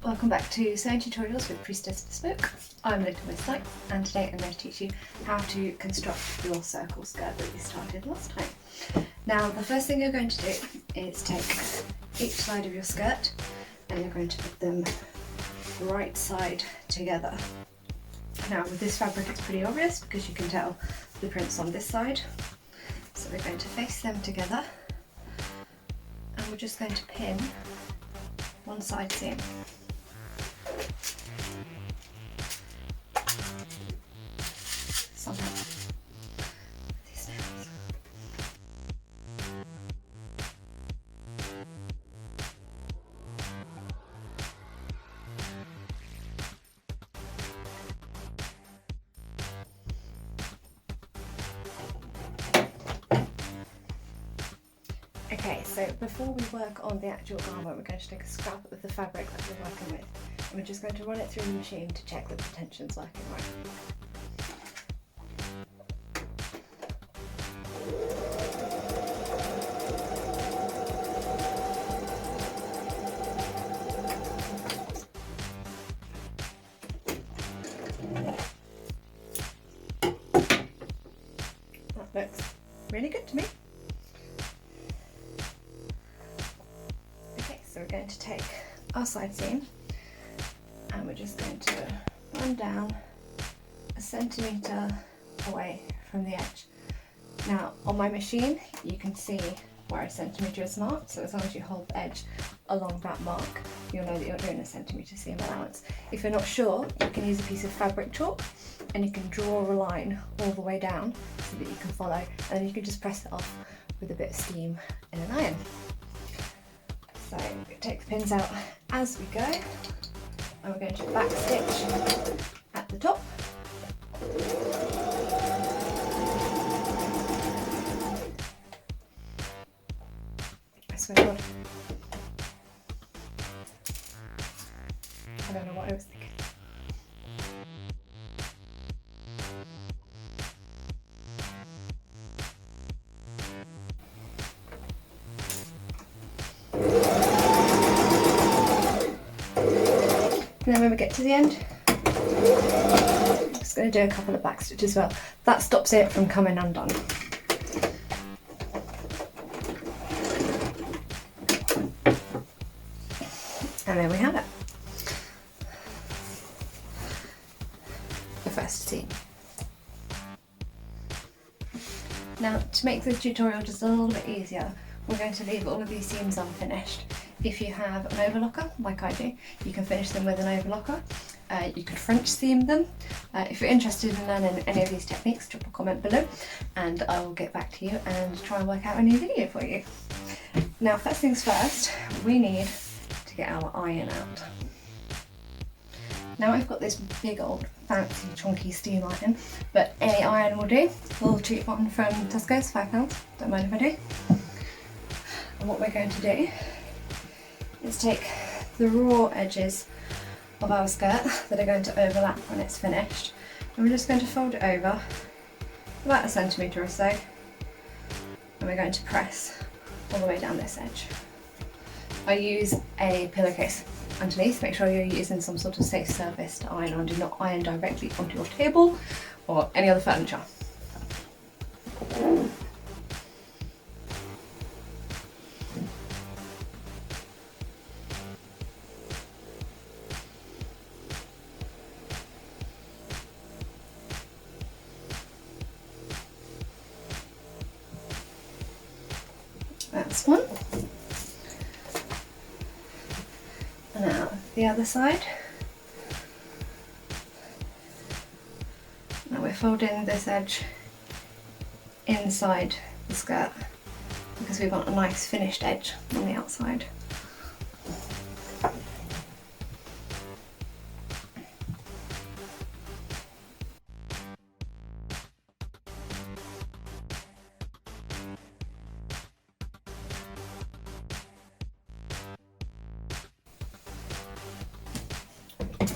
Welcome back to Sewing Tutorials with Priestess Bespoke. I'm Little Miss Sykes, and today I'm going to teach you how to construct your circle skirt that we started last time. Now, the first thing you're going to do is take each side of your skirt and you're going to put them right side together. Now, with this fabric it's pretty obvious because you can tell the prints on this side. So we're going to face them together and we're just going to pin one side seam. Somehow. These nails. Okay, so before we work on the actual garment, we're going to take a scrap of the fabric that we're working with, and we're just going to run it through the machine to check that the tension's working right. That looks really good to me. So we're going to take our side seam and we're just going to run down 1 centimetre away from the edge. Now on my machine you can see where 1 centimetre is marked, so as long as you hold the edge along that mark you'll know that you're doing 1 centimetre seam allowance. If you're not sure, you can use a piece of fabric chalk and you can draw a line all the way down so that you can follow, and then you can just press it off with a bit of steam in an iron. So we take the pins out as we go, and we're going to back stitch at the top. I swear to God, I don't know what I was thinking. And then when we get to the end, I'm just going to do a couple of back stitches as well. That stops it from coming undone. And there we have it. The first seam. Now, to make the tutorial just a little bit easier, we're going to leave all of these seams unfinished. If you have an overlocker, like I do, you can finish them with an overlocker. You could French seam them. If you're interested in learning any of these techniques, drop a comment below and I will get back to you and try and work out a new video for you. Now, first things first, we need to get our iron out. Now I've got this big old fancy chunky steam iron, but any iron will do. A little cheap one from Tesco's, £5, don't mind if I do. And what we're going to do is take the raw edges of our skirt that are going to overlap when it's finished, and we're just going to fold it over about 1 centimetre or so, and we're going to press all the way down this edge. I use a pillowcase underneath. Make sure you're using some sort of safe surface to iron on. Do not iron directly onto your table or any other furniture. That's one. And now the other side. Now we're folding this edge inside the skirt because we want a nice finished edge on the outside.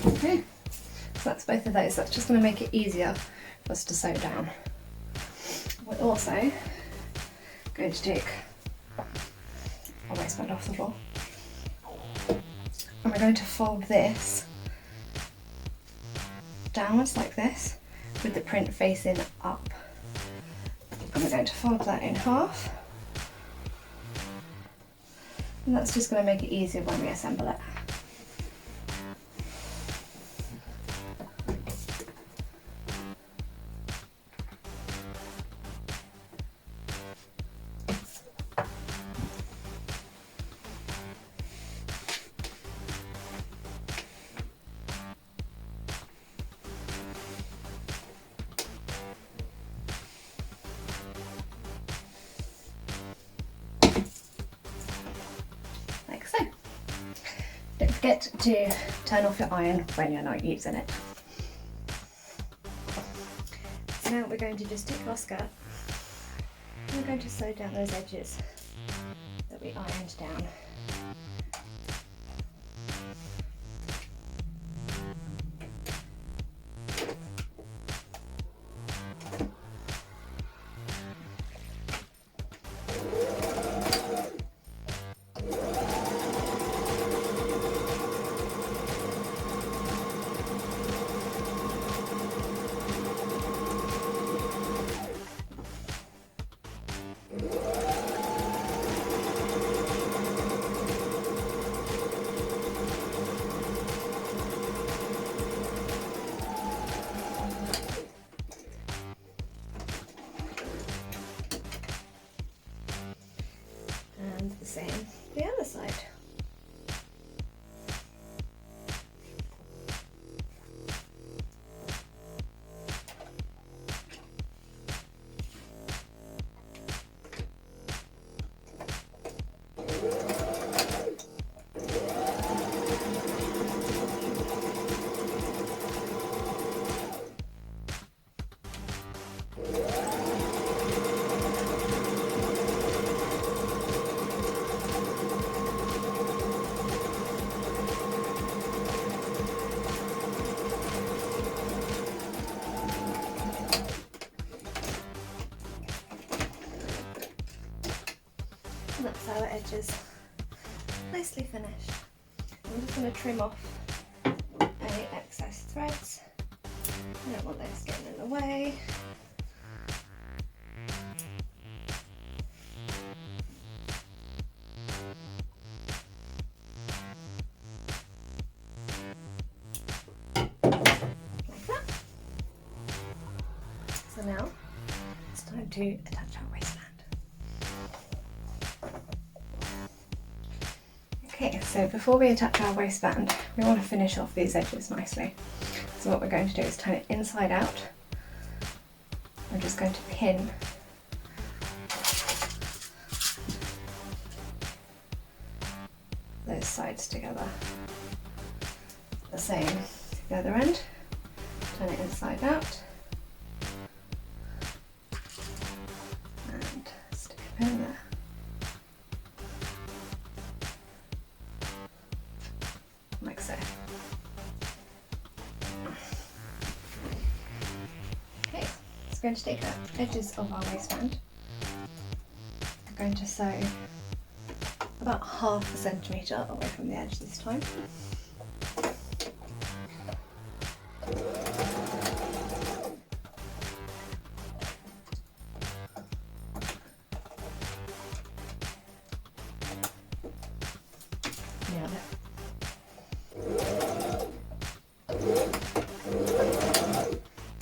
Okay, so that's both of those. That's just going to make it easier for us to sew down. We're also going to take our waistband off the floor and we're going to fold this downwards like this with the print facing up. And we're going to fold that in half. And that's just going to make it easier when we assemble it. Like so. Don't forget to turn off your iron when you're not using it. So now we're going to just take our skirt and we're going to sew down those edges that we ironed down. And the same the other side. And that's our edges nicely finished. I'm just going to trim off any excess threads. I don't want those getting in the way. Like that. So now it's time to attach our waistband. Okay, so before we attach our waistband, we want to finish off these edges nicely. So what we're going to do is turn it inside out. We're just going to pin those sides together. The same the other end. Turn it inside out. And stick a pin there. Like so. Okay, so we're going to take the edges of our waistband. We're going to sew about 1/2 centimetre away from the edge this time. Nailed it.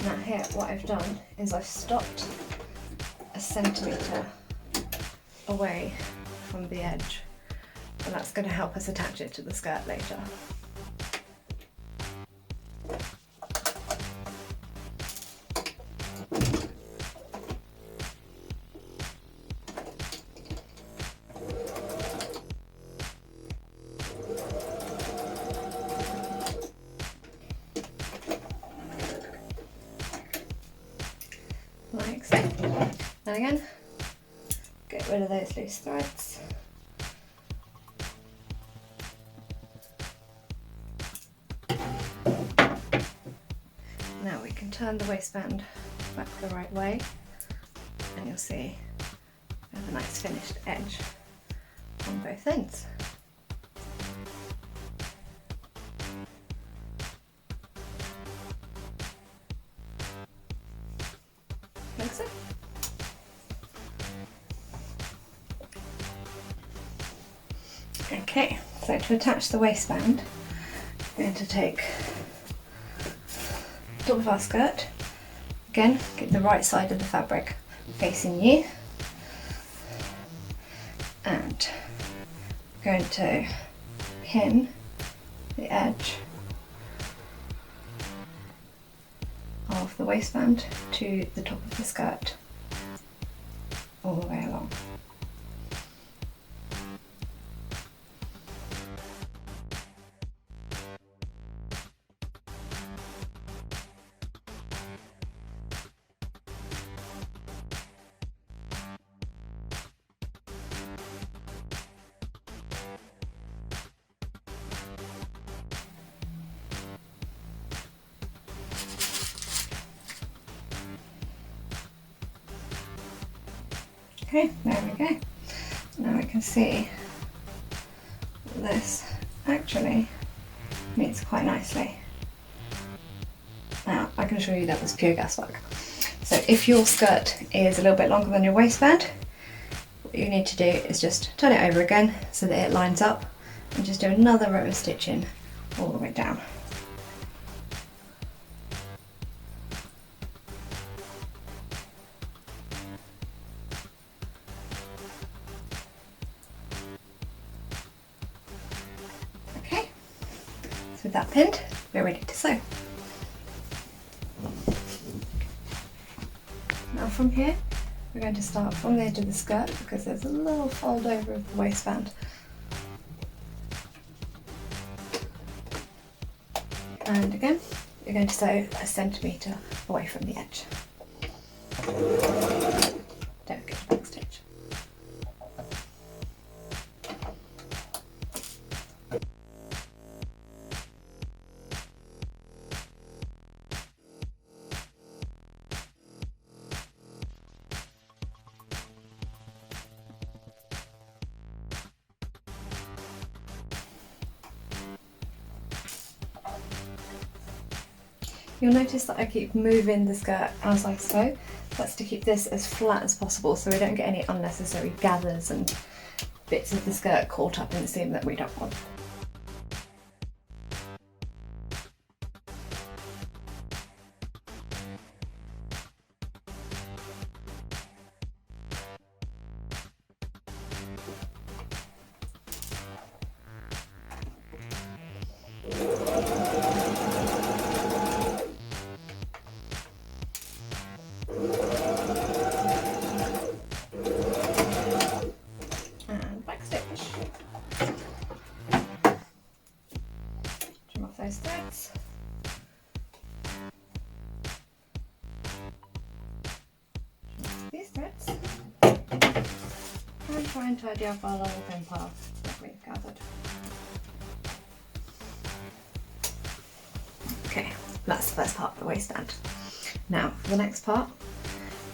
Now here, what I've done is I've stopped 1 centimetre away from the edge, and that's going to help us attach it to the skirt later. Like so. And again, get rid of those loose threads. Now we can turn the waistband back the right way, and you'll see we have a nice finished edge on both ends. like so. Okay, so to attach the waistband, we're going to take the top of our skirt. Again, get the right side of the fabric facing you, and we're going to pin the edge of the waistband to the top of the skirt all the way along. Okay, there we go. Now we can see this actually meets quite nicely. Now I can assure you that was pure gas work. So if your skirt is a little bit longer than your waistband, what you need to do is just turn it over again so that it lines up, and just do another row of stitching all the way down. Okay, so with that pinned, we're ready to sew. Now from here, we're going to start from the edge of the skirt because there's a little fold over of the waistband. And again, you're going to sew 1 centimetre away from the edge. Don't forget to backstitch. You'll notice that I keep moving the skirt as I sew. That's to keep this as flat as possible so we don't get any unnecessary gathers and bits of the skirt caught up in the seam that we don't want. Those threads. These threads. And try and tidy up our little thin pile that we've gathered. Okay, that's the first part of the waistband. Now for the next part,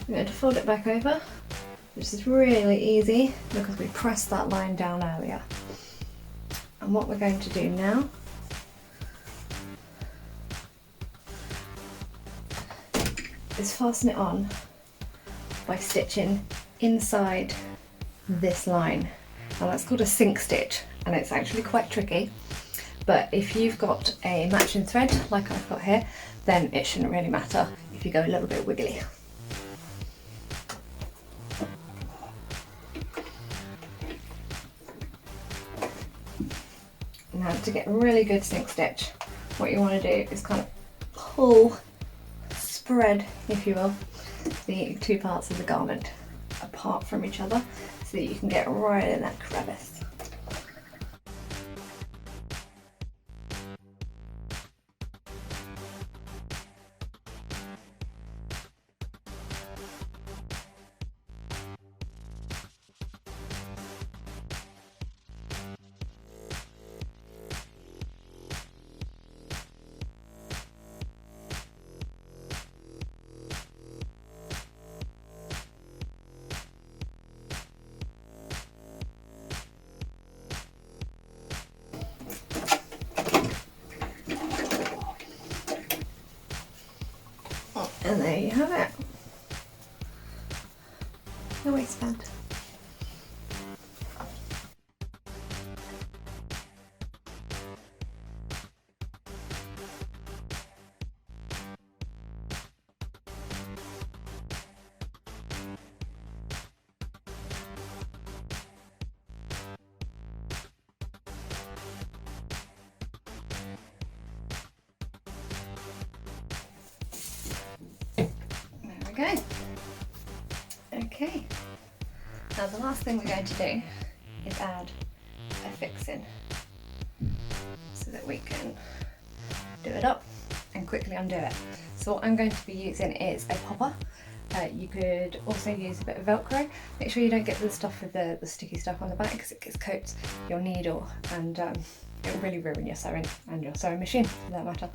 we're going to fold it back over, which is really easy because we pressed that line down earlier. And what we're going to do now is fasten it on by stitching inside this line. Now that's called a sink stitch and it's actually quite tricky, but if you've got a matching thread like I've got here, then it shouldn't really matter if you go a little bit wiggly. Now to get a really good sink stitch, what you want to do is kind of pull, spread, if you will, the two parts of the garment apart from each other so that you can get right in that crevice. And there you have it. no waistband. There we go. Okay, now the last thing we're going to do is add a fixing so that we can do it up and quickly undo it. So what I'm going to be using is a popper. You could also use a bit of Velcro. Make sure you don't get the stuff with the sticky stuff on the back because it gets coats your needle and it will really ruin your sewing and your sewing machine for that matter.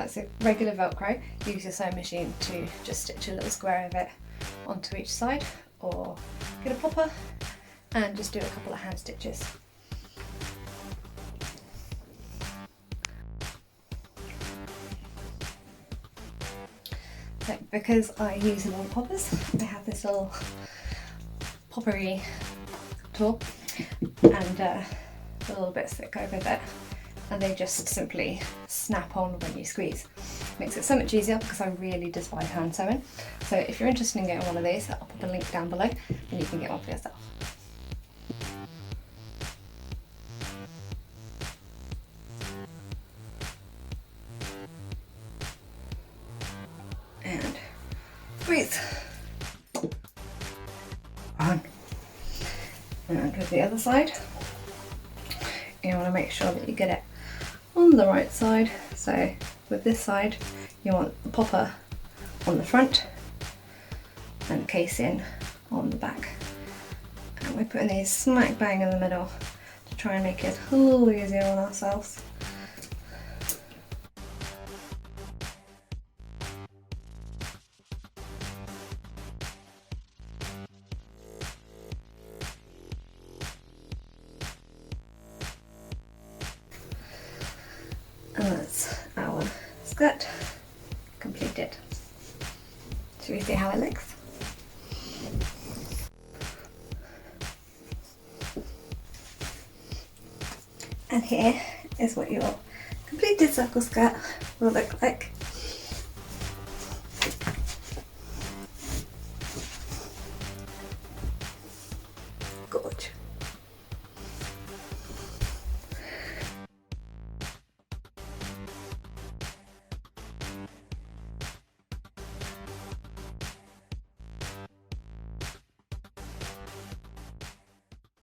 So regular Velcro, use your sewing machine to just stitch a little square of it onto each side, or get a popper and just do a couple of hand stitches. So because I use a lot of poppers, I have this little poppery tool and the little bits that go with it, and they just simply snap on when you squeeze. Makes it so much easier because I really despise hand sewing. So if you're interested in getting one of these, I'll put a link down below and you can get one for yourself. And squeeze. On. And with the other side, you want to make sure that you get it on the right side. So with this side, you want the popper on the front and casing on the back. And we're putting these smack bang in the middle to try and make it a little easier on ourselves. And that's our skirt completed. Should we see how it looks? And here is what your completed circle skirt will look like. Gorge.